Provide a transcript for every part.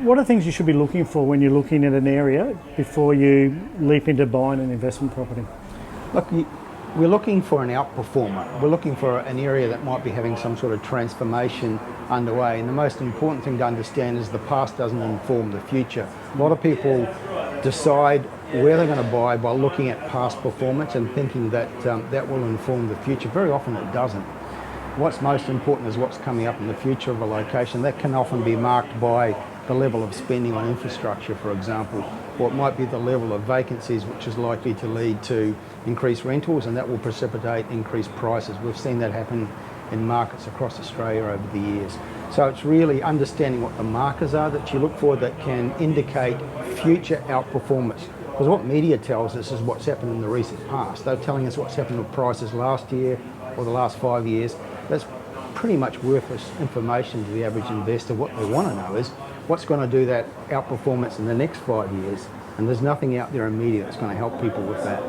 What are things you should be looking for when you're looking at an area before you leap into buying an investment property? Look, we're looking for an outperformer. We're looking for an area that might be having some sort of transformation underway. And the most important thing to understand is the past doesn't inform the future. A lot of people decide where they're going to buy by looking at past performance and thinking that that will inform the future. Very often it doesn't. What's most important is what's coming up in the future of a location. That can often be marked by the level of spending on infrastructure, for example, or it might be the level of vacancies, which is likely to lead to increased rentals, and that will precipitate increased prices. We've seen that happen in markets across Australia over the years. So it's really understanding what the markers are that you look for that can indicate future outperformance. Because what media tells us is what's happened in the recent past. They're telling us what's happened with prices last year or the last 5 years. That's pretty much worthless information to the average investor. What they want to know is what's going to do that outperformance in the next 5 years. And there's nothing out there in media that's going to help people with that.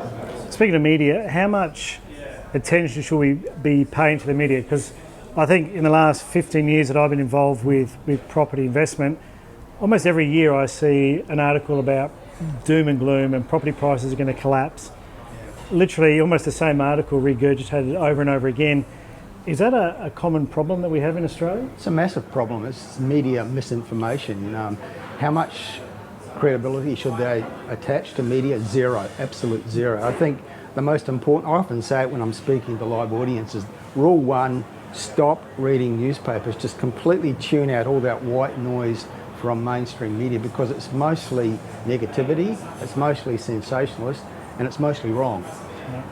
Speaking of media, how much attention should we be paying to the media? Because I think in the last 15 years that I've been involved with property investment, almost every year I see an article about doom and gloom and property prices are going to collapse. Literally almost the same article regurgitated over and over again. Is that a common problem that we have in Australia? It's a massive problem. It's media misinformation. How much credibility should they attach to media? Zero, absolute zero. I think the most important, I often say it when I'm speaking to live audiences, rule one, stop reading newspapers. Just completely tune out all that white noise from mainstream media because it's mostly negativity, it's mostly sensationalist, and it's mostly wrong.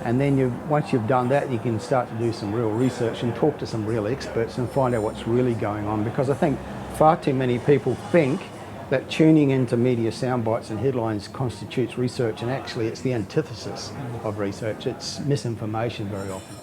And then once you've done that, you can start to do some real research and talk to some real experts and find out what's really going on. Because I think far too many people think that tuning into media sound bites and headlines constitutes research, and actually it's the antithesis of research. It's misinformation very often.